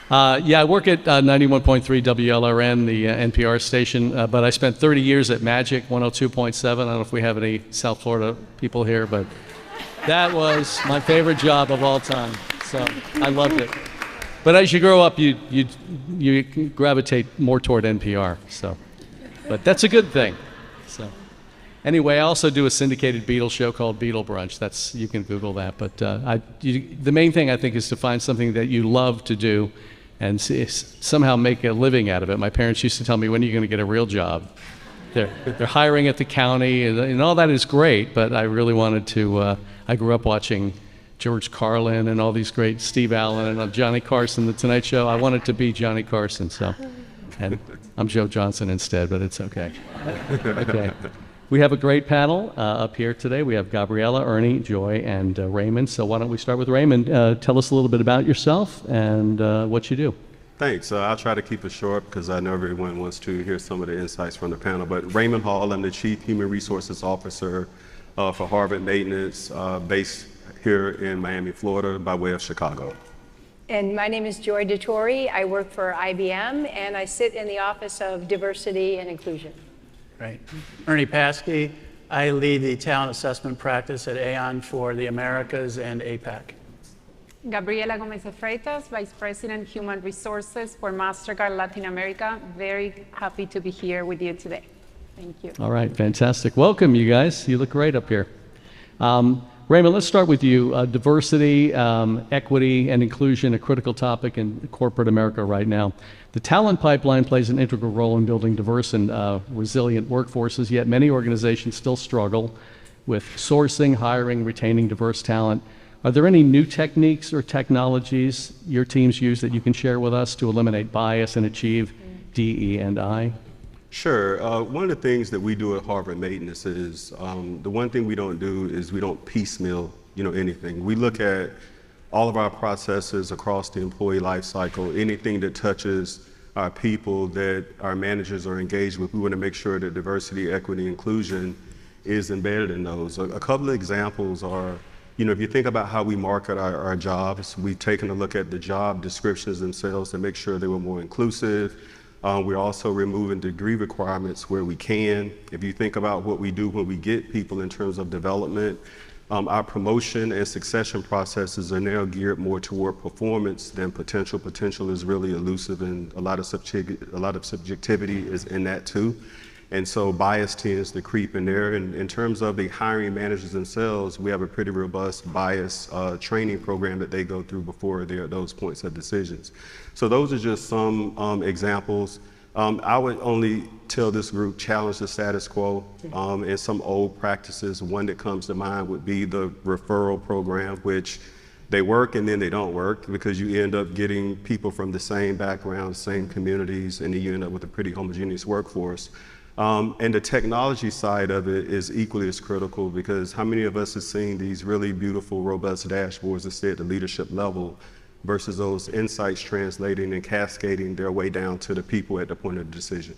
Yeah, I work at 91.3 WLRN, the NPR station, but I spent 30 years at Magic 102.7. I don't know if we have any South Florida people here, but that was my favorite job of all time. So I loved it. But as you grow up, you gravitate more toward NPR. So, but that's a good thing. So. Anyway, I also do a syndicated Beatles show called Beatle Brunch. That's, you can Google that. But the main thing, I think, is to find something that you love to do and somehow make a living out of it. My parents used to tell me, when are you going to get a real job? They're hiring at the county, and all that is great, but I really wanted to, I grew up watching George Carlin and all these great, Steve Allen and Johnny Carson, The Tonight Show. I wanted to be Johnny Carson, so, and I'm Joe Johnson instead, but it's okay. Okay. We have a great panel up here today. We have Gabriela, Ernie, Joy, and Raymond. So why don't we start with Raymond? Tell us a little bit about yourself and what you do. Thanks. I'll try to keep it short because I know everyone wants to hear some of the insights from the panel. But Raymond Hall, I'm the Chief Human Resources Officer for Harvard Maintenance, based here in Miami, Florida, by way of Chicago. And my name is Joy Dettorre. I work for IBM, and I sit in the Office of Diversity and Inclusion. Right. Ernie Paskey. I lead the talent assessment practice at Aon for the Americas and APAC. Gabriela Gomes de Freitas, Vice President, Human Resources for Mastercard Latin America. Very happy to be here with you today. Thank you. All right, fantastic. Welcome, you guys. You look great up here. Raymond, let's start with you. Diversity, equity, and inclusion, a critical topic in corporate America right now. The talent pipeline plays an integral role in building diverse and resilient workforces, yet many organizations still struggle with sourcing, hiring, retaining diverse talent. Are there any new techniques or technologies your teams use that you can share with us to eliminate bias and achieve DE&I? Sure. One of the things that we do at Harvard Maintenance is the one thing we don't do is we don't piecemeal, anything. We look at all of our processes across the employee life cycle, anything that touches our people that our managers are engaged with. We want to make sure that diversity, equity, inclusion is embedded in those. A couple of examples are, if you think about how we market our jobs, we've taken a look at the job descriptions themselves to make sure they were more inclusive. We're also removing degree requirements where we can. If you think about what we do when we get people in terms of development, our promotion and succession processes are now geared more toward performance than potential. Potential is really elusive, and a lot of subjectivity is in that too. And so bias tends to creep in there. And in terms of the hiring managers themselves, we have a pretty robust bias training program that they go through before they're at those points of decisions. So those are just some examples. I would only tell this group, challenge the status quo and some old practices. One that comes to mind would be the referral program, which they work and then they don't work because you end up getting people from the same background, same communities, and then you end up with a pretty homogeneous workforce. And the technology side of it is equally as critical because how many of us have seen these really beautiful, robust dashboards that stay at the leadership level versus those insights translating and cascading their way down to the people at the point of the decision?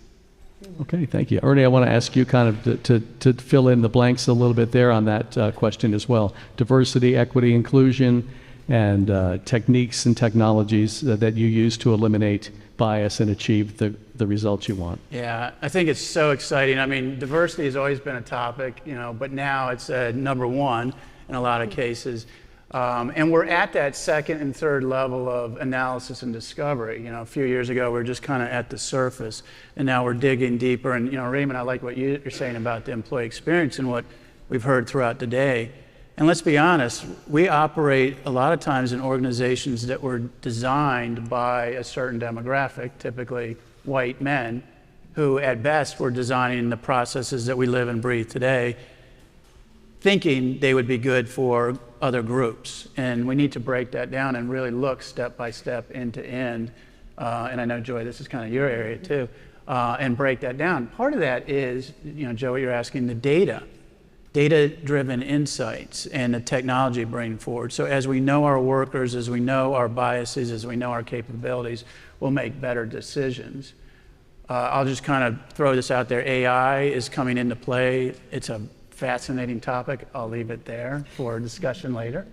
Okay, thank you. Ernie, I want to ask you kind of to fill in the blanks a little bit there on that question as well. Diversity, equity, inclusion, and techniques and technologies that you use to eliminate bias and achieve the results you want. Yeah, I think it's so exciting. I mean, diversity has always been a topic, but now it's number one in a lot of cases. And we're at that second and third level of analysis and discovery. A few years ago, we were just kind of at the surface, and now we're digging deeper. And, Raymond, I like what you're saying about the employee experience and what we've heard throughout the day. And let's be honest, we operate a lot of times in organizations that were designed by a certain demographic, typically white men, who at best were designing the processes that we live and breathe today, thinking they would be good for other groups. And we need to break that down and really look step by step, end to end. And I know, Joy, this is kind of your area too, and break that down. Part of that is, Joe, what you're asking, the data-driven insights and the technology bringing forward. So as we know our workers, as we know our biases, as we know our capabilities, we'll make better decisions. I'll just kind of throw this out there. AI is coming into play. It's a fascinating topic. I'll leave it there for discussion later.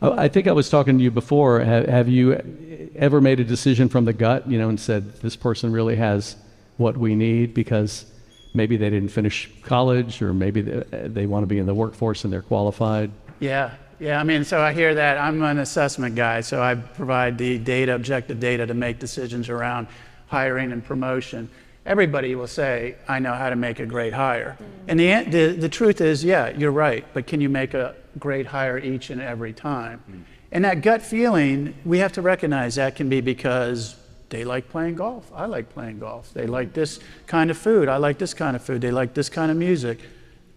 I think I was talking to you before. Have you ever made a decision from the gut, and said, this person really has what we need because maybe they didn't finish college or maybe they want to be in the workforce and they're qualified? Yeah. I mean, so I hear that. I'm an assessment guy, so I provide the data, objective data, to make decisions around hiring and promotion. Everybody will say, I know how to make a great hire. And the truth is, yeah, you're right, but can you make a great hire each and every time? And that gut feeling, we have to recognize that can be because they like playing golf. I like playing golf. They like this kind of food. I like this kind of food. They like this kind of music.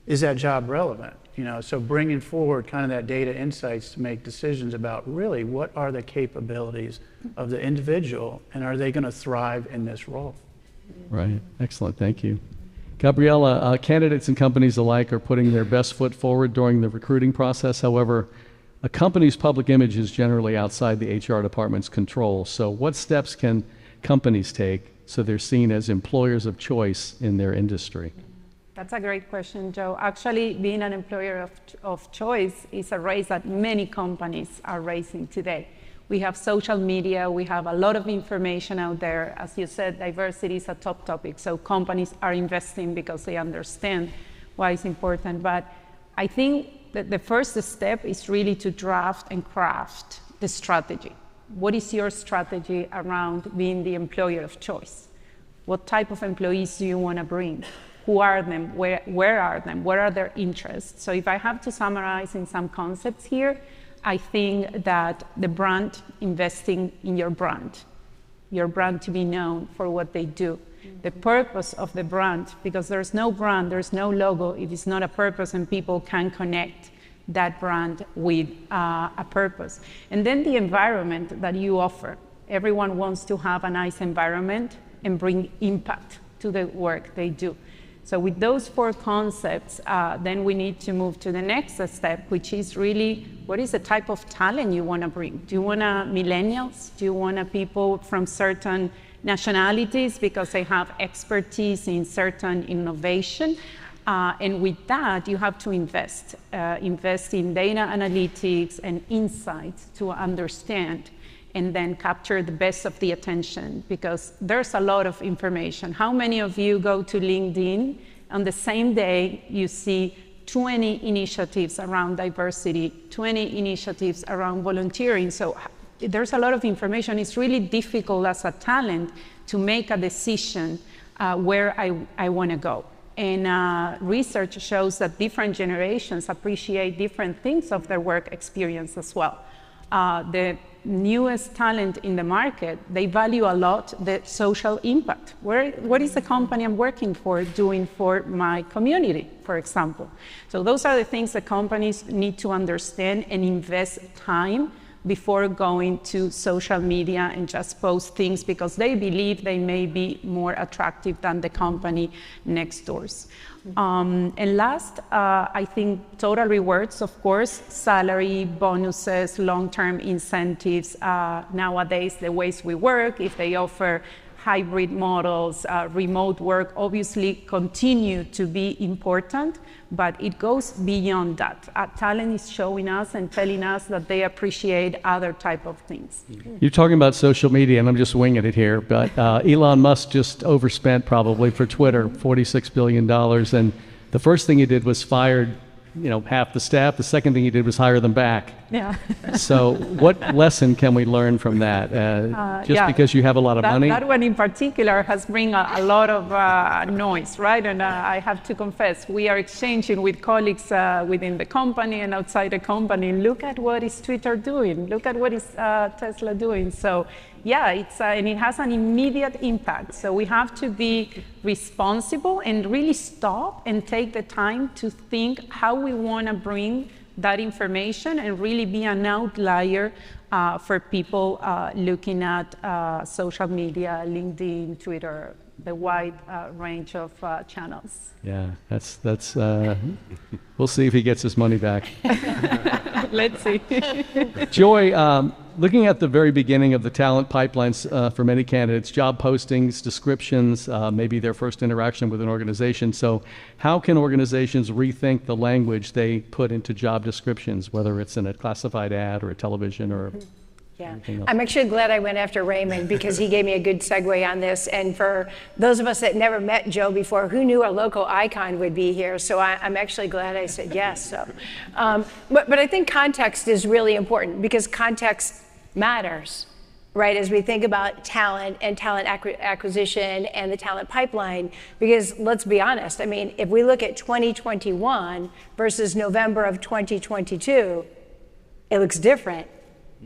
Is that job relevant? So bringing forward kind of that data insights to make decisions about really what are the capabilities of the individual and are they going to thrive in this role? Right. Excellent. Thank you. Gabriela, candidates and companies alike are putting their best foot forward during the recruiting process. However, a company's public image is generally outside the HR department's control. So what steps can companies take so they're seen as employers of choice in their industry? That's a great question, Joe. Actually, being an employer of choice is a race that many companies are racing today. We have social media, we have a lot of information out there. As you said, diversity is a top topic, so companies are investing because they understand why it's important. But I think that the first step is really to draft and craft the strategy. What is your strategy around being the employer of choice? What type of employees do you want to bring? Who are them? Where are them? What are their interests? So if I have to summarize in some concepts here, I think that the brand, investing in your brand to be known for what they do. The purpose of the brand, because there's no brand, there's no logo if it's not a purpose and people can connect that brand with a purpose. And then the environment that you offer. Everyone wants to have a nice environment and bring impact to the work they do. So with those four concepts, then we need to move to the next step, which is really, what is the type of talent you want to bring? Do you want millennials? Do you want people from certain nationalities because they have expertise in certain innovation? And with that, you have to invest in data analytics and insights to understand and then capture the best of the attention, because there's a lot of information. How many of you go to LinkedIn on the same day you see 20 initiatives around diversity, 20 initiatives around volunteering? So there's a lot of information. It's really difficult as a talent to make a decision where I want to go. And research shows that different generations appreciate different things of their work experience as well. The newest talent in the market, they value a lot the social impact. What is the company I'm working for doing for my community, for example? So those are the things that companies need to understand and invest time before going to social media and just post things because they believe they may be more attractive than the company next doors. And last, I think total rewards, of course, salary, bonuses, long-term incentives. Nowadays, the ways we work, if they offer hybrid models, remote work, obviously continue to be important, but it goes beyond that. Talent is showing us and telling us that they appreciate other type of things. You're talking about social media, and I'm just winging it here, but Elon Musk just overspent probably for Twitter, $46 billion, and the first thing he did was fired half the staff. The second thing he did was hire them back. Yeah. So what lesson can we learn from that? Because you have a lot of money? That one in particular has bring a lot of noise, right? And I have to confess, we are exchanging with colleagues within the company and outside the company. Look at what is Twitter doing. Look at what is Tesla doing. So yeah, and it has an immediate impact. So we have to be responsible and really stop and take the time to think how we want to bring that information and really be an outlier for people looking at social media, LinkedIn, Twitter, the wide range of channels. Yeah, that's we'll see if he gets his money back. Let's see. Joy, looking at the very beginning of the talent pipelines for many candidates, job postings, descriptions, maybe their first interaction with an organization. So how can organizations rethink the language they put into job descriptions, whether it's in a classified ad or a television or Yeah, Anything else? I'm actually glad I went after Raymond because he gave me a good segue on this. And for those of us that never met Joe before, who knew a local icon would be here? So I'm actually glad I said yes. So, but I think context is really important because context matters, right? As we think about talent and talent acquisition and the talent pipeline, because let's be honest, I mean, if we look at 2021 versus November of 2022, it looks different,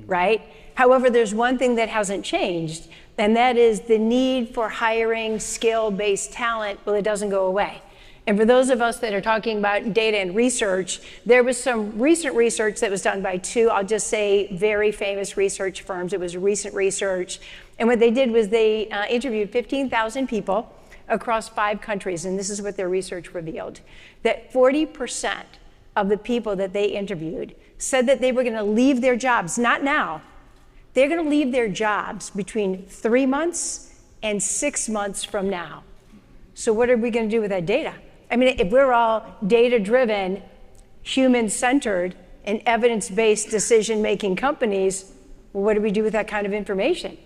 right? However, there's one thing that hasn't changed, and that is the need for hiring skill-based talent. Well, it doesn't go away. And for those of us that are talking about data and research, there was some recent research that was done by two, I'll just say, very famous research firms. It was recent research. And what they did was they interviewed 15,000 people across 5 countries, and this is what their research revealed, that 40% of the people that they interviewed said that they were going to leave their jobs, not now. They're going to leave their jobs between 3 months and 6 months from now. So what are we going to do with that data? I mean, if we're all data-driven, human-centered, and evidence-based decision-making companies, well, what do we do with that kind of information?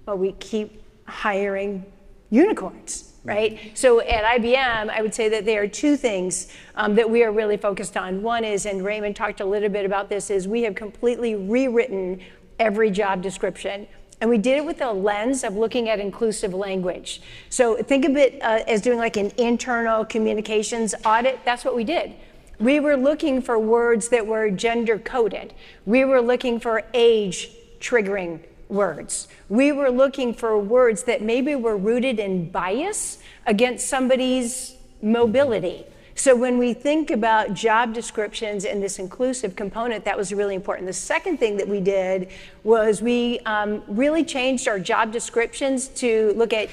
Well, we keep hiring unicorns, right? So at IBM, I would say that there are 2 things that we are really focused on. One is, and Raymond talked a little bit about this, is we have completely rewritten every job description. And we did it with a lens of looking at inclusive language. So think of it as doing like an internal communications audit. That's what we did. We were looking for words that were gender coded. We were looking for age triggering words. We were looking for words that maybe were rooted in bias against somebody's mobility. So when we think about job descriptions and this inclusive component, that was really important. The second thing that we did was we really changed our job descriptions to look at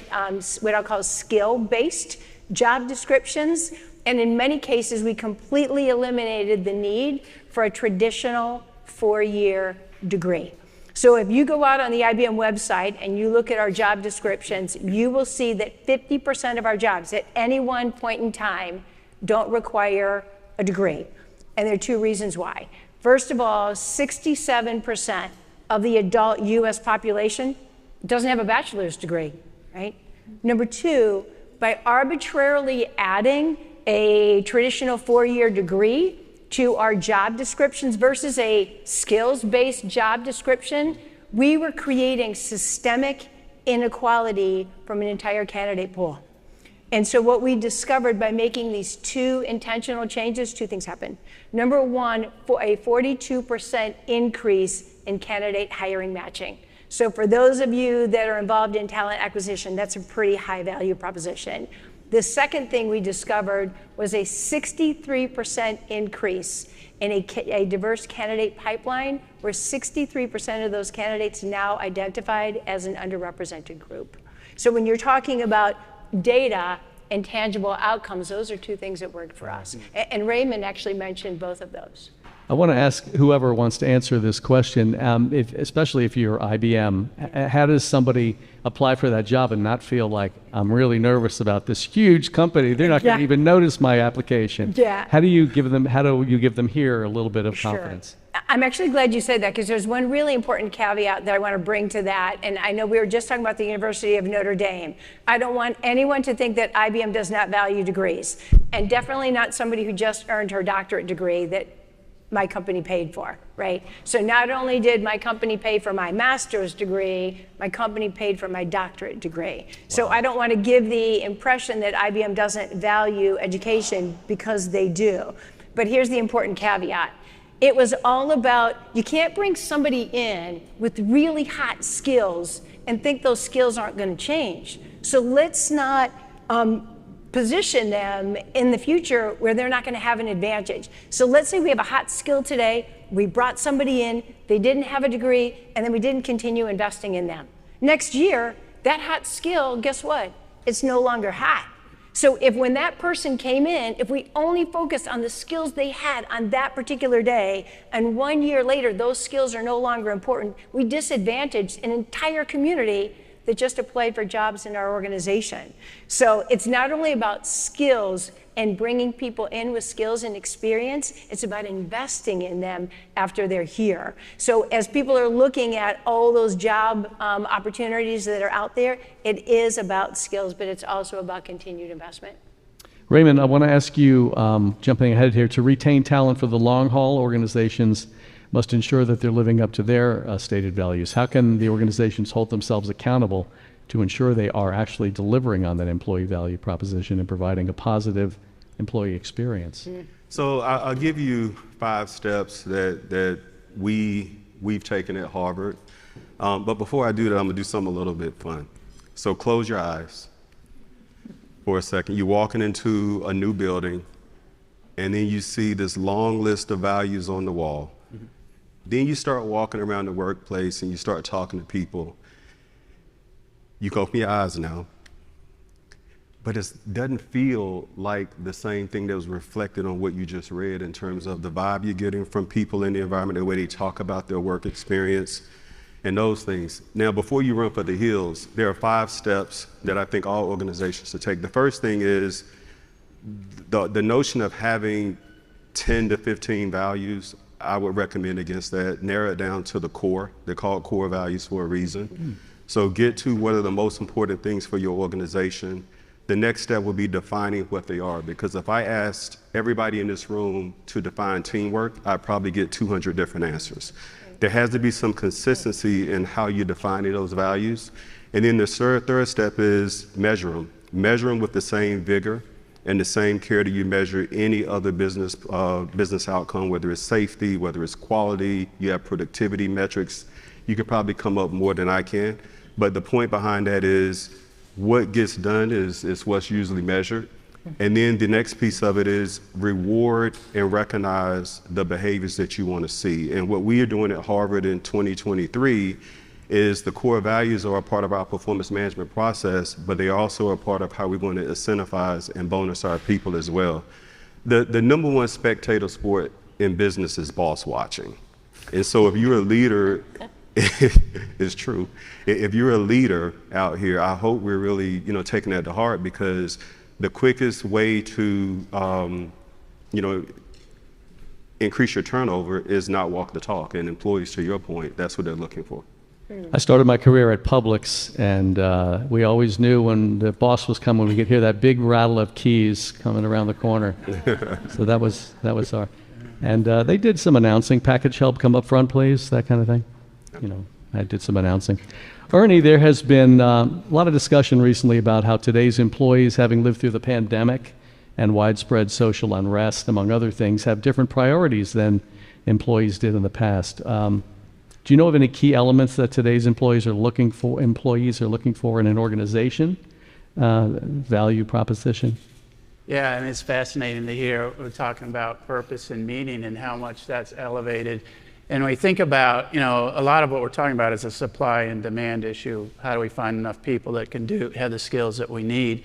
what I'll call skill-based job descriptions. And in many cases, we completely eliminated the need for a traditional 4-year degree. So if you go out on the IBM website and you look at our job descriptions, you will see that 50% of our jobs at any one point in time don't require a degree. And there are 2 reasons why. First of all, 67% of the adult US population doesn't have a bachelor's degree, right? Number 2, by arbitrarily adding a traditional 4-year degree to our job descriptions versus a skills-based job description, we were creating systemic inequality from an entire candidate pool. And so what we discovered by making these 2 intentional changes, 2 things happened. Number 1, for a 42% increase in candidate hiring matching. So for those of you that are involved in talent acquisition, that's a pretty high value proposition. The second thing we discovered was a 63% increase in a diverse candidate pipeline, where 63% of those candidates now identified as an underrepresented group. So when you're talking about data and tangible outcomes, those are 2 things that worked for us. And Raymond actually mentioned both of those. I want to ask whoever wants to answer this question, especially if you're IBM, how does somebody apply for that job and not feel like, I'm really nervous about this huge company, they're not going to even notice my application? Yeah. How do you give them here a little bit of confidence? I'm actually glad you said that, because there's one really important caveat that I want to bring to that. And I know we were just talking about the University of Notre Dame. I don't want anyone to think that IBM does not value degrees, and definitely not somebody who just earned her doctorate degree that my company paid for, right? So not only did my company pay for my master's degree, my company paid for my doctorate degree. Wow. So I don't want to give the impression that IBM doesn't value education, because they do. But here's the important caveat. It was all about, you can't bring somebody in with really hot skills and think those skills aren't going to change. So let's not position them in the future where they're not going to have an advantage. So let's say we have a hot skill today, we brought somebody in, they didn't have a degree, and then we didn't continue investing in them. Next year, that hot skill, guess what? It's no longer hot. So if when that person came in, if we only focused on the skills they had on that particular day, and 1 year later those skills are no longer important, we disadvantaged an entire community that just applied for jobs in our organization. So it's not only about skills and bringing people in with skills and experience, it's about investing in them after they're here. So as people are looking at all those job opportunities that are out there, it is about skills, but it's also about continued investment. Raymond, I want to ask you, jumping ahead here, to retain talent for the long haul, organizations must ensure that they're living up to their stated values. How can the organizations hold themselves accountable to ensure they are actually delivering on that employee value proposition and providing a positive employee experience? So I'll give you 5 steps that we've taken at Harvard. But before I do that, I'm gonna do something a little bit fun. So close your eyes for a second. You're walking into a new building, and then you see this long list of values on the wall. Mm-hmm. Then you start walking around the workplace and you start talking to people. You can open your eyes now, but it doesn't feel like the same thing that was reflected on what you just read in terms of the vibe you're getting from people in the environment, the way they talk about their work experience, and those things. Now, before you run for the hills, there are 5 steps that I think all organizations should take. The first thing is the notion of having 10 to 15 values. I would recommend against that. Narrow it down to the core. They're called core values for a reason. So get to what are the most important things for your organization. The next step will be defining what they are, because if I asked everybody in this room to define teamwork, I'd probably get 200 different answers. There has to be some consistency in how you're defining those values. And then the third step is measure them. Measure them with the same vigor and the same care that you measure any other business outcome, whether it's safety, whether it's quality, you have productivity metrics. You could probably come up more than I can. But the point behind that is what gets done is what's usually measured. And then the next piece of it is reward and recognize the behaviors that you want to see. And what we are doing at Harvard in 2023 is the core values are a part of our performance management process, but they also are part of how we're going to incentivize and bonus our people as well. The number one spectator sport in business is boss watching. And so if you're a leader, it's true. If you're a leader out here, I hope we're really, taking that to heart, because the quickest way to, increase your turnover is not walk the talk. And employees, to your point, that's what they're looking for. I started my career at Publix, and we always knew when the boss was coming, we could hear that big rattle of keys coming around the corner. So that was our, and they did some announcing. Package help come up front, please, that kind of thing. I did some announcing. Ernie, there has been a lot of discussion recently about how today's employees, having lived through the pandemic and widespread social unrest, among other things, have different priorities than employees did in the past. Do you know of any key elements that today's employees are looking for in an organization, value proposition? Yeah, and it's fascinating to hear. We're talking about purpose and meaning and how much that's elevated. And when we think about, a lot of what we're talking about is a supply and demand issue. How do we find enough people that can have the skills that we need?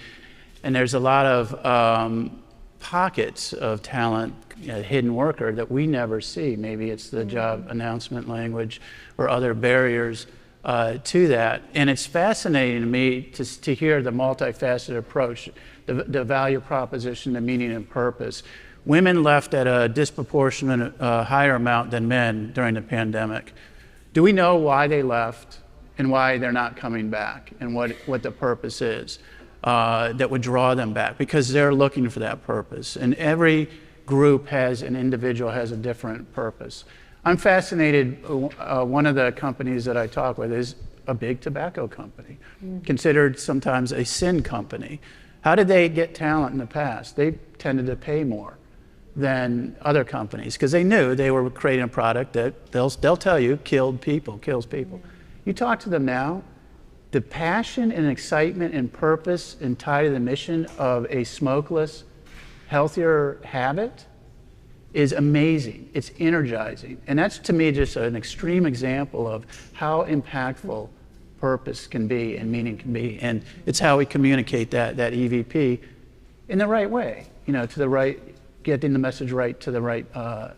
And there's a lot of pockets of talent, hidden worker that we never see. Maybe it's the job announcement language or other barriers to that. And it's fascinating to me to hear the multifaceted approach, the value proposition, the meaning and purpose. Women left at a disproportionate higher amount than men during the pandemic. Do we know why they left and why they're not coming back, and what the purpose is that would draw them back? Because they're looking for that purpose. And every group an individual has a different purpose. I'm fascinated, one of the companies that I talk with is a big tobacco company, considered sometimes a sin company. How did they get talent in the past? They tended to pay more than other companies because they knew they were creating a product that they'll tell you kills people. You talk to them now, the passion and excitement and purpose and tie to the mission of a smokeless, healthier habit is amazing. It's energizing. And that's, to me, just an extreme example of how impactful purpose can be and meaning can be. And it's how we communicate that EVP in the right way, to the right, getting the message right to the right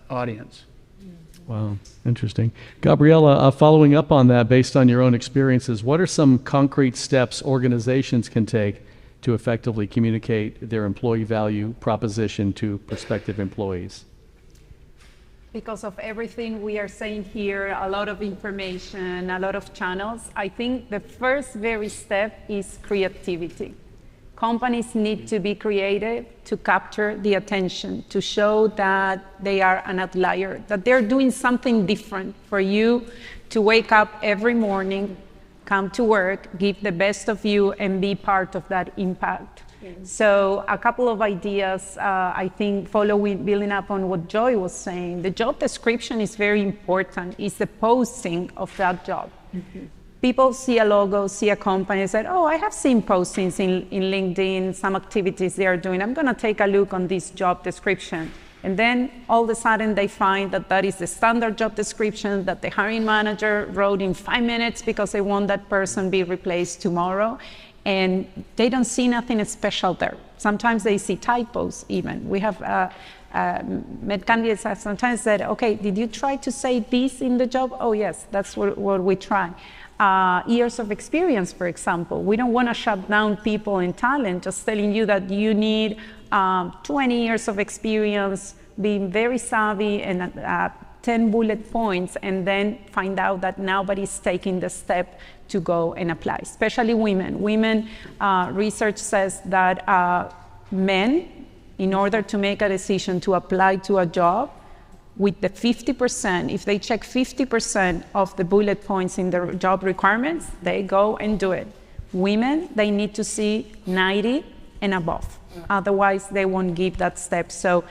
audience. Wow, interesting. Gabriela, following up on that, based on your own experiences, what are some concrete steps organizations can take to effectively communicate their employee value proposition to prospective employees? Because of everything we are saying here, a lot of information, a lot of channels, I think the first very step is creativity. Companies need to be creative to capture the attention, to show that they are an outlier, that they're doing something different for you to wake up every morning, come to work, give the best of you, and be part of that impact. So a couple of ideas, I think, building up on what Joy was saying. The job description is very important. It's the posting of that job. People see a logo, see a company, say, oh, I have seen postings in LinkedIn, some activities they are doing. I'm going to take a look on this job description. And then all of a sudden they find that that is the standard job description that the hiring manager wrote in 5 minutes because they want that person be replaced tomorrow. And they don't see nothing special there. Sometimes they see typos even. We have met candidates that sometimes said, okay, did you try to say this in the job? Oh yes, that's what we try. Years of experience, for example. We don't want to shut down people in talent, just telling you that you need 20 years of experience, being very savvy, and 10 bullet points, and then find out that nobody's taking the step to go and apply, especially women. Women, research says that men, in order to make a decision to apply to a job, with the 50%, if they check 50% of the bullet points in the job requirements, they go and do it. Women, they need to see 90 and above. Otherwise, they won't give that step. So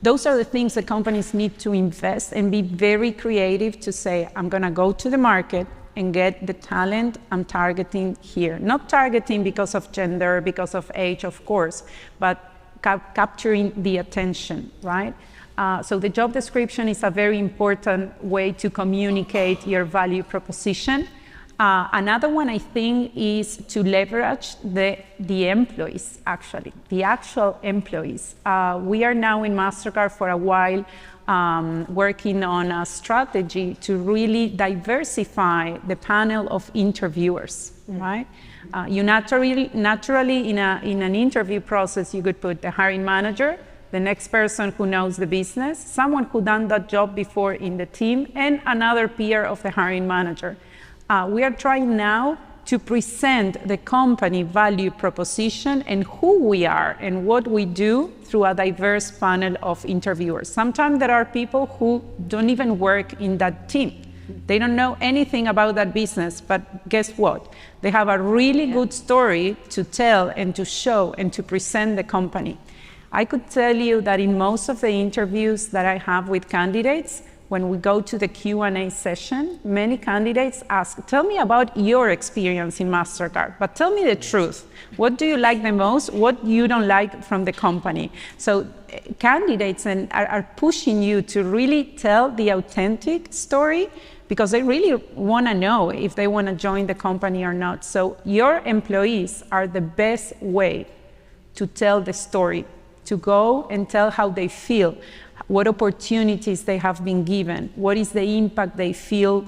those are the things that companies need to invest and be very creative to say, I'm going to go to the market and get the talent I'm targeting here. Not targeting because of gender, because of age, of course, but capturing the attention, right? So the job description is a very important way to communicate your value proposition. Another one, I think, is to leverage the employees, actually, the actual employees. We are now in Mastercard for a while working on a strategy to really diversify the panel of interviewers, right? You naturally in an interview process, you could put the hiring manager, the next person who knows the business, someone who done that job before in the team, and another peer of the hiring manager. We are trying now to present the company value proposition and who we are and what we do through a diverse panel of interviewers. Sometimes there are people who don't even work in that team. They don't know anything about that business, but guess what? They have a really good story to tell and to show and to present the company. I could tell you that in most of the interviews that I have with candidates, when we go to the Q&A session, many candidates ask, tell me about your experience in Mastercard, but tell me the truth. What do you like the most? What you don't like from the company? So candidates are pushing you to really tell the authentic story because they really want to know if they want to join the company or not. So your employees are the best way to tell the story, to go and tell how they feel, what opportunities they have been given, what is the impact they feel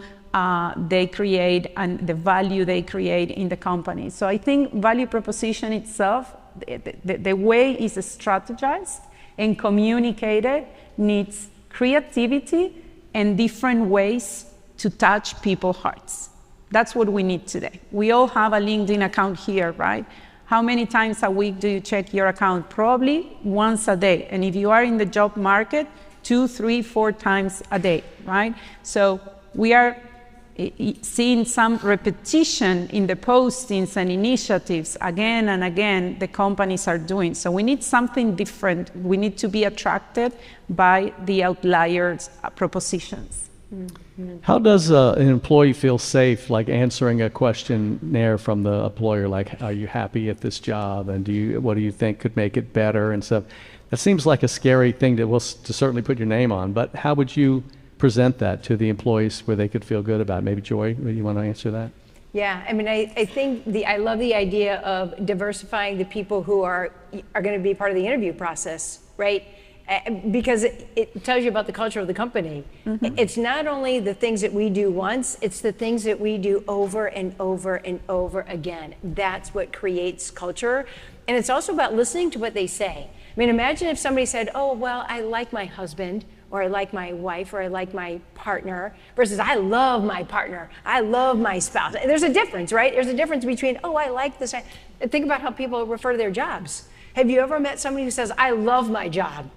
they create and the value they create in the company. So I think value proposition itself, the way it's strategized and communicated needs creativity and different ways to touch people's hearts. That's what we need today. We all have a LinkedIn account here, right? How many times a week do you check your account? Probably once a day. And if you are in the job market, 2, 3, 4 times a day, right? So we are seeing some repetition in the postings and initiatives again and again the companies are doing. So we need something different. We need to be attracted by the outliers propositions. How does an employee feel safe, like answering a questionnaire from the employer, like, are you happy at this job, and what do you think could make it better and stuff? That seems like a scary thing to certainly put your name on, but how would you present that to the employees where they could feel good about it? Maybe Joy, you want to answer that? Yeah, I mean, I think I love the idea of diversifying the people who are going to be part of the interview process, right? because it tells you about the culture of the company. It's not only the things that we do once, it's the things that we do over and over and over again. That's what creates culture. And it's also about listening to what they say. I mean, imagine if somebody said, oh, well, I like my husband, or I like my wife, or I like my partner, versus I love my partner, I love my spouse. There's a difference, right? There's a difference between, oh, I like this. Think about how people refer to their jobs. Have you ever met somebody who says, I love my job,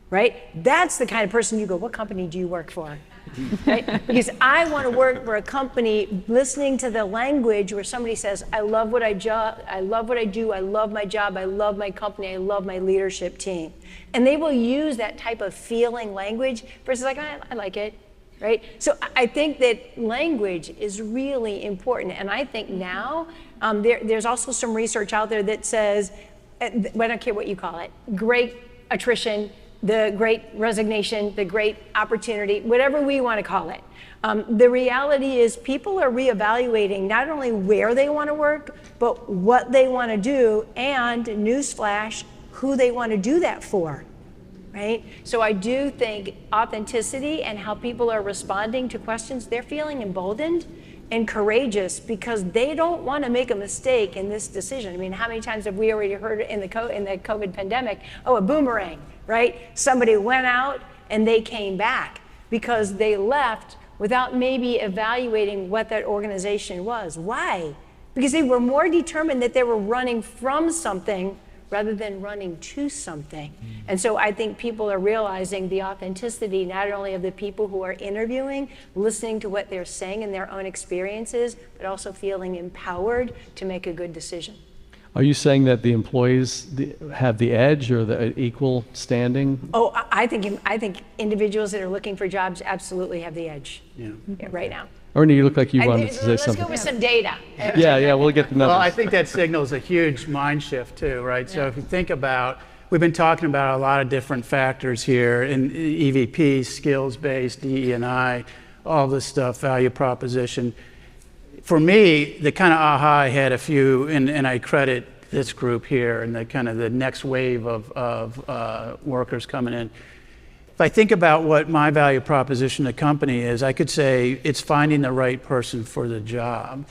right? That's the kind of person you go, what company do you work for? Right? Because I want to work for a company listening to the language where somebody says, I love what I do, I love my job, I love my company, I love my leadership team. And they will use that type of feeling language versus like, I like it, right? So I think that language is really important. And I think now there's also some research out there that says, I don't care what you call it, great attrition, the great resignation, the great opportunity, whatever we want to call it. The reality is people are reevaluating not only where they want to work, but what they want to do, and newsflash, who they want to do that for, right? So I do think authenticity and how people are responding to questions, they're feeling emboldened and courageous because they don't want to make a mistake in this decision. I mean, how many times have we already heard in the COVID pandemic, oh, a boomerang, right? Somebody went out and they came back because they left without maybe evaluating what that organization was. Why? Because they were more determined that they were running from something rather than running to something. And so I think people are realizing the authenticity not only of the people who are interviewing, listening to what they're saying in their own experiences, but also feeling empowered to make a good decision. Are you saying that the employees have the edge or the equal standing? Oh, I think individuals that are looking for jobs absolutely have the edge right now. Ernie, you look like you wanted to say Let's something. go with some data. Yeah, we'll get the numbers. Well, I think that signals a huge mind shift too, right? So if you think about, we've been talking about a lot of different factors here in EVP, skills-based, DE&I, all this stuff, value proposition. For me, the kind of aha I had a few, and I credit this group here and the kind of the next wave of workers coming in. If I think about what my value proposition to the company is, I could say it's finding the right person for the job.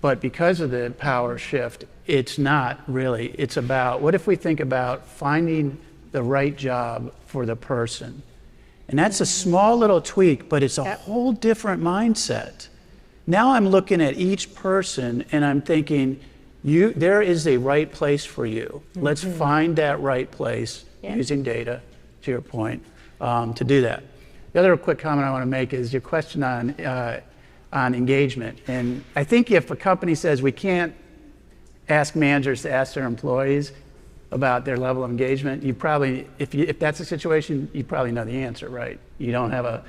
But because of the power shift, it's not really. It's about, what if we think about finding the right job for the person? And that's a small little tweak, but it's a whole different mindset. Now I'm looking at each person and I'm thinking, there is a right place for you. Let's find that right place using data, to your point. To do that. The other quick comment I want to make is your question on engagement. And I think if a company says we can't ask managers to ask their employees about their level of engagement, you probably, if that's the situation, you probably know the answer, right? You don't have an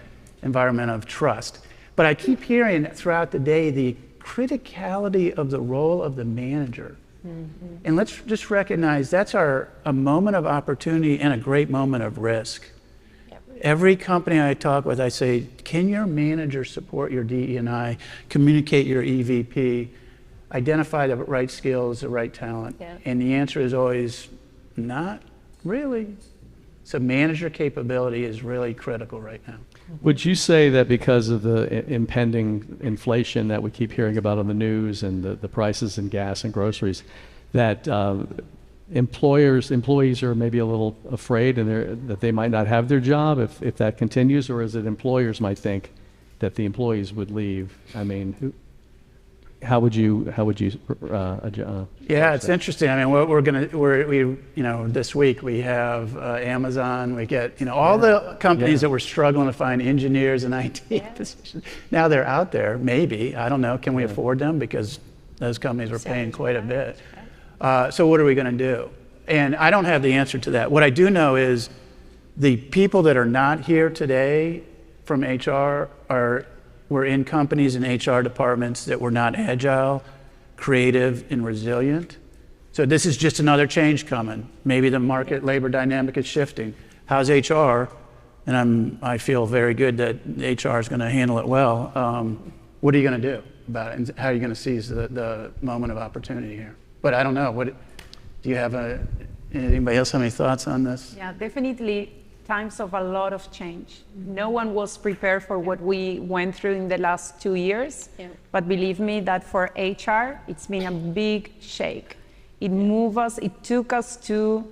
environment of trust. But I keep hearing throughout the day the criticality of the role of the manager. And let's just recognize that's a moment of opportunity and a great moment of risk. Every company I talk with, I say, can your manager support your DE&I, communicate your EVP, identify the right skills, the right talent? And the answer is always, not really. So manager capability is really critical right now. Would you say that because of the impending inflation that we keep hearing about on the news and the prices in gas and groceries, that employees are maybe a little afraid and that they might not have their job if that continues, or is it employers might think that the employees would leave? I mean, how would you yeah, it's interesting. I mean, what this week we have Amazon, we get, all the companies that were struggling to find engineers and IT positions. Now they're out there, maybe, I don't know, can we afford them? Because those companies were paying quite a bit. So what are we going to do? And I don't have the answer to that. What I do know is the people that are not here today from HR were in companies and HR departments that were not agile, creative, and resilient. So this is just another change coming. Maybe the market labor dynamic is shifting. How's HR? And I feel very good that HR is going to handle it well. What are you going to do about it? And how are you going to seize the moment of opportunity here? But I don't know. Do you have anybody else have any thoughts on this? Yeah, definitely. times of a lot of change. No one was prepared for what we went through in the last 2 years. Yeah. But believe me that for HR, it's been a big shake. It moved us, it took us to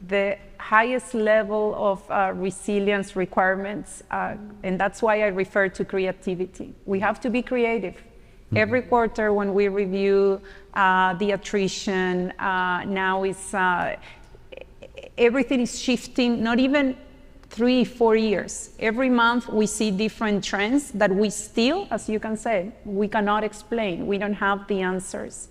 the highest level of resilience requirements. And that's why I refer to creativity. We have to be creative. Every quarter when we review the attrition, now is everything is shifting, not even 3-4 years. Every month we see different trends that we still, as you can say, we cannot explain. We don't have the answers.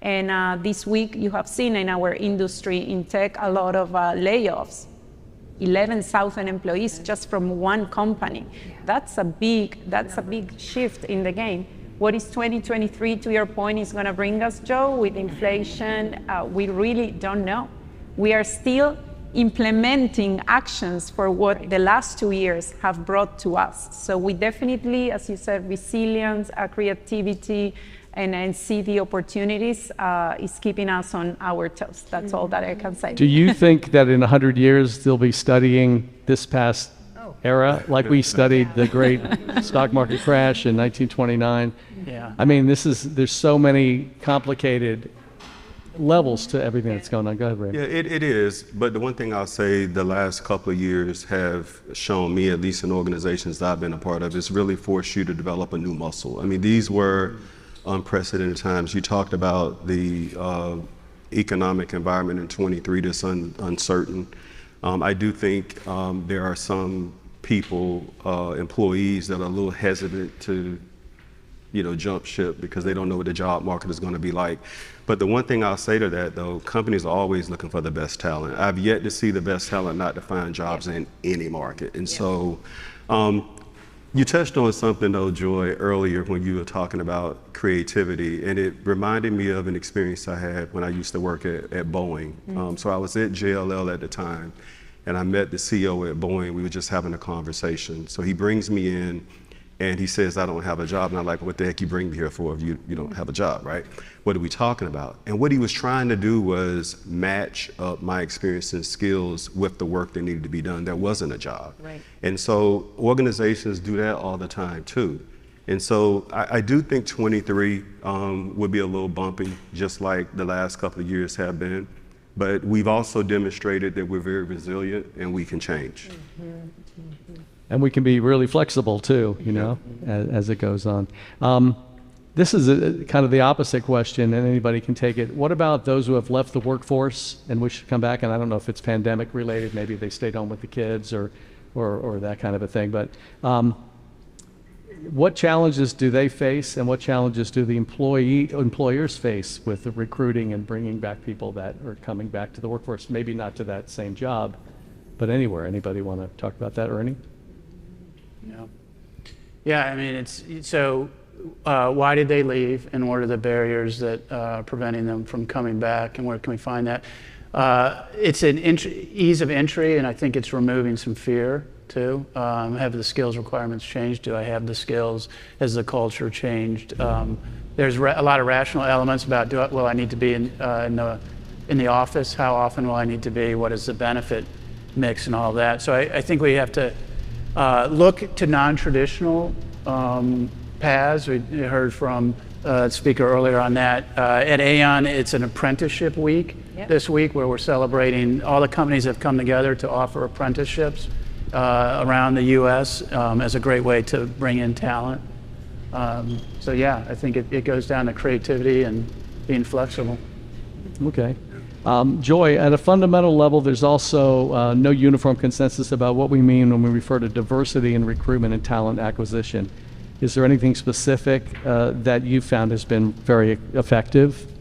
And this week you have seen in our industry in tech a lot of layoffs. 11,000 employees just from one company. That's a big shift in the game. What is 2023, to your point, is going to bring us, Joe, with inflation? We really don't know. We are still implementing actions for what the last 2 years have brought to us. So we definitely, as you said, resilience, creativity, and see the opportunities is keeping us on our toes. That's all that I can say. Do you think that in 100 years they'll be studying this past era, like we studied the great stock market crash in 1929? Yeah. I mean, there's so many complicated levels to everything that's going on. Go ahead, Raymond. Yeah, it is. But the one thing I'll say the last couple of years have shown me, at least in organizations that I've been a part of, is really forced you to develop a new muscle. I mean, these were unprecedented times. You talked about the economic environment in 23 that's uncertain. I do think there are some people, employees that are a little hesitant to, jump ship because they don't know what the job market is going to be like. But the one thing I'll say to that, though, companies are always looking for the best talent. I've yet to see the best talent not to find jobs in any market. And so you touched on something, though, Joy, earlier when you were talking about creativity, and it reminded me of an experience I had when I used to work at Boeing. So I was at JLL at the time, and I met the CEO at Boeing. We were just having a conversation. So he brings me in, and he says, I don't have a job. And I'm like, what the heck you bring me here for if you don't have a job, right? What are we talking about? And what he was trying to do was match up my experience and skills with the work that needed to be done. There wasn't a job. Right. And so organizations do that all the time too. And so I do think 23 would be a little bumpy, just like the last couple of years have been. But we've also demonstrated that we're very resilient and we can change. And we can be really flexible too, as it goes on. This is kind of the opposite question, and anybody can take it. What about those who have left the workforce and wish to come back? And I don't know if it's pandemic related, maybe they stayed home with the kids or that kind of a thing. But what challenges do they face, and what challenges do the employers face with the recruiting and bringing back people that are coming back to the workforce? Maybe not to that same job, but anywhere. Anybody want to talk about that, Ernie? Yeah, I mean, why did they leave, and what are the barriers that are preventing them from coming back, and where can we find that? It's an ease of entry, and I think it's removing some fear too. Have the skills requirements changed? Do I have the skills? Has the culture changed? There's a lot of rational elements about, will I need to be in the office? How often will I need to be? What is the benefit mix and all that? So I think we have to look to non-traditional paths. We heard from a speaker earlier on that. At Aon, it's an apprenticeship week this week, where we're celebrating all the companies have come together to offer apprenticeships around the U.S. As a great way to bring in talent. So yeah, I think it goes down to creativity and being flexible. Okay. Joy, at a fundamental level, there's also no uniform consensus about what we mean when we refer to diversity in recruitment and talent acquisition. Is there anything specific that you found has been very effective?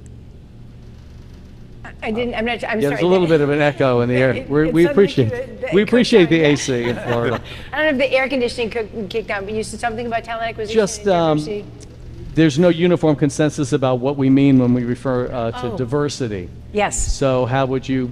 I'm not sure. I'm Yeah, sorry. there's a little bit of an echo in the air. We appreciate the AC in Florida. I don't know if the air conditioning kicked on, but you said something about talent acquisition Just and diversity. there's no uniform consensus about what we mean when we refer to diversity. Yes. So how would you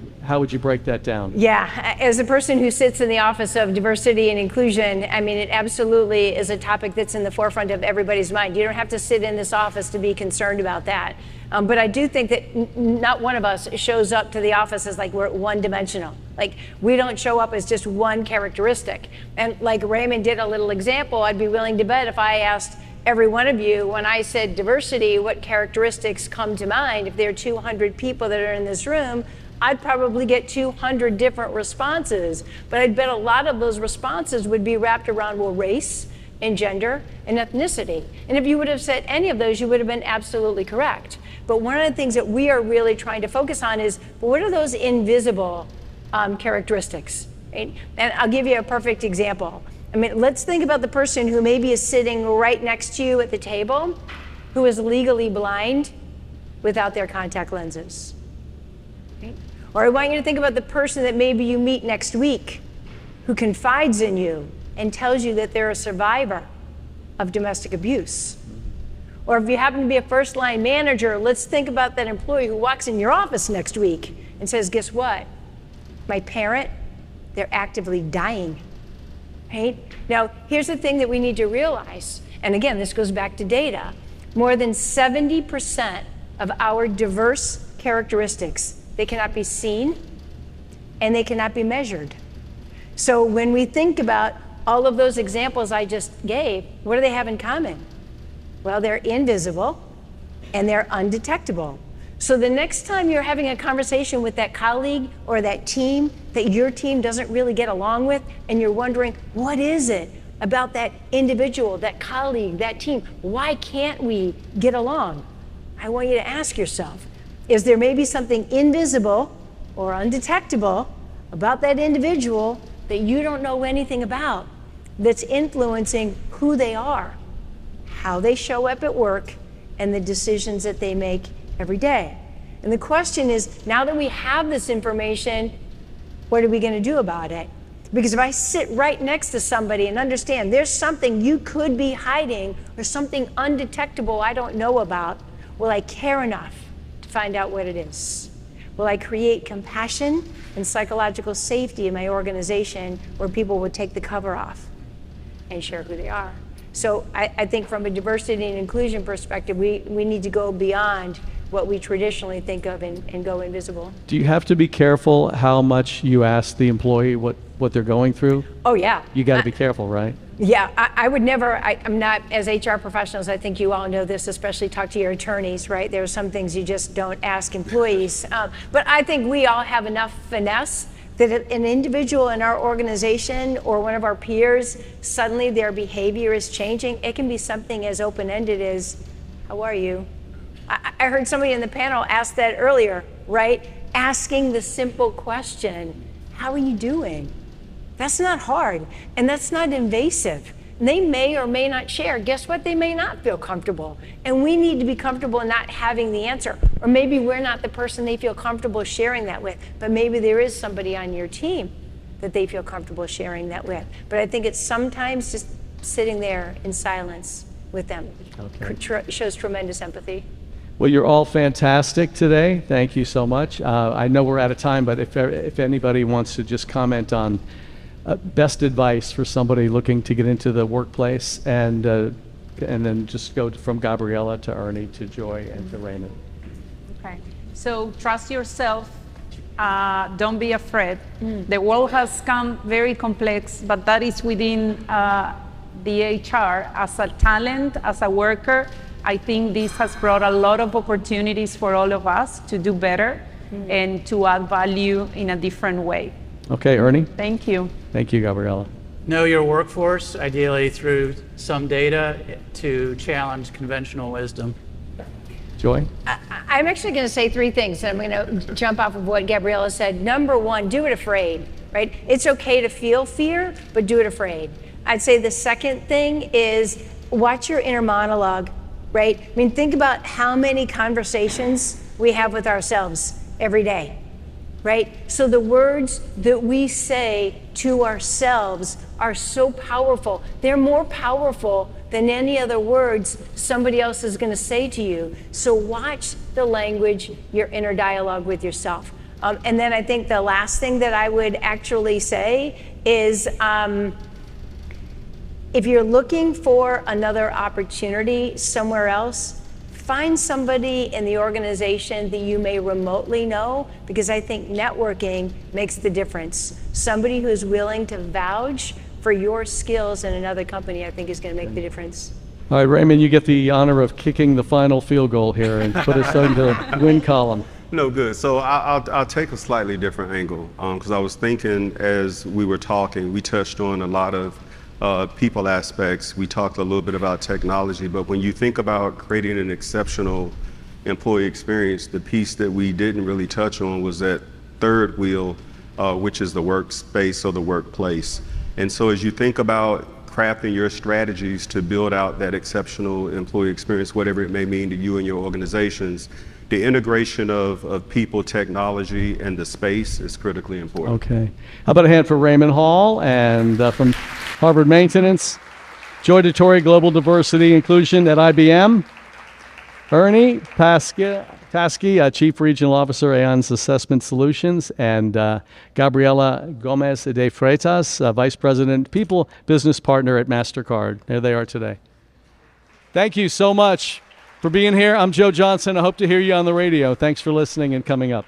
break that down? Yeah, as a person who sits in the Office of Diversity and Inclusion, I mean, it absolutely is a topic that's in the forefront of everybody's mind. You don't have to sit in this office to be concerned about that. But I do think that not one of us shows up to the office as like we're one-dimensional. Like, we don't show up as just one characteristic. And like Raymond did a little example, I'd be willing to bet if I asked every one of you, when I said diversity, what characteristics come to mind? If there are 200 people that are in this room, I'd probably get 200 different responses. But I'd bet a lot of those responses would be wrapped around, well, race and gender and ethnicity. And if you would have said any of those, you would have been absolutely correct. But one of the things that we are really trying to focus on is, well, what are those invisible characteristics? Right? And I'll give you a perfect example. I mean, let's think about the person who maybe is sitting right next to you at the table, who is legally blind without their contact lenses. Right? Or I want you to think about the person that maybe you meet next week, who confides in you and tells you that they're a survivor of domestic abuse. Or if you happen to be a first-line manager, let's think about that employee who walks in your office next week and says, guess what? My parent, they're actively dying. Right? Now, here's the thing that we need to realize, and again, this goes back to data. More than 70% of our diverse characteristics, they cannot be seen and they cannot be measured. So when we think about all of those examples I just gave, what do they have in common? Well, they're invisible and they're undetectable. So the next time you're having a conversation with that colleague or that team that your team doesn't really get along with, and you're wondering, what is it about that individual, that colleague, that team? Why can't we get along? I want you to ask yourself, is there maybe something invisible or undetectable about that individual that you don't know anything about that's influencing who they are, how they show up at work, and the decisions that they make every day? And the question is, now that we have this information, what are we going to do about it? Because if I sit right next to somebody and understand there's something you could be hiding or something undetectable I don't know about, will I care enough to find out what it is? Will I create compassion and psychological safety in my organization where people would take the cover off and share who they are? So I think from a diversity and inclusion perspective, we need to go beyond what we traditionally think of and go invisible. Do you have to be careful how much you ask the employee what they're going through? Oh, yeah. You got to be careful, right? Yeah, I would never, I'm not, as HR professionals, I think you all know this, especially talk to your attorneys, right? There are some things you just don't ask employees. But I think we all have enough finesse that if an individual in our organization or one of our peers, suddenly their behavior is changing, it can be something as open-ended as, how are you? I heard somebody in the panel ask that earlier, right? Asking the simple question, how are you doing? That's not hard, and that's not invasive. They may or may not share. Guess what? They may not feel comfortable. And we need to be comfortable in not having the answer. Or maybe we're not the person they feel comfortable sharing that with, but maybe there is somebody on your team that they feel comfortable sharing that with. But I think it's sometimes just sitting there in silence with them. Shows tremendous empathy. Well, you're all fantastic today. Thank you so much. I know we're out of time, but if anybody wants to just comment on best advice for somebody looking to get into the workplace, and then just go from Gabriela to Ernie to Joy and to Raymond. Okay, so trust yourself. Don't be afraid. The world has come very complex, but that is within the HR. As a talent, as a worker, I think this has brought a lot of opportunities for all of us to do better and to add value in a different way. Okay, Ernie? Thank you. Thank you, Gabriela. Know your workforce, ideally through some data to challenge conventional wisdom. Joy? I'm actually going to say three things, and I'm going to jump off of what Gabriela said. Number one, do it afraid, right? It's okay to feel fear, but do it afraid. I'd say the second thing is watch your inner monologue, right? I mean, think about how many conversations we have with ourselves every day, right? So the words that we say to ourselves are so powerful. They're more powerful than any other words somebody else is going to say to you. So watch the language, your inner dialogue with yourself. And then I think the last thing that I would actually say is if you're looking for another opportunity somewhere else, find somebody in the organization that you may remotely know, because I think networking makes the difference. Somebody who's willing to vouch for your skills in another company, I think is going to make the difference. All right, Raymond, you get the honor of kicking the final field goal here and put us on the win column. No, good. So I'll take a slightly different angle because I was thinking as we were talking, we touched on a lot of people aspects. We talked a little bit about technology, but when you think about creating an exceptional employee experience, the piece that we didn't really touch on was that third wheel, which is the workspace or the workplace. And so as you think about crafting your strategies to build out that exceptional employee experience, whatever it may mean to you and your organizations, the integration of people, technology, and the space is critically important. Okay. How about a hand for Raymond Hall and from Harvard Maintenance, Joy Dettorre, Global Diversity Inclusion at IBM, Ernie Paskey, Chief Regional Officer, Aon's Assessment Solutions, and Gabriela Gomes de Freitas, Vice President, People Business Partner at Mastercard. There they are today. Thank you so much for being here. I'm Joe Johnson. I hope to hear you on the radio. Thanks for listening and coming up.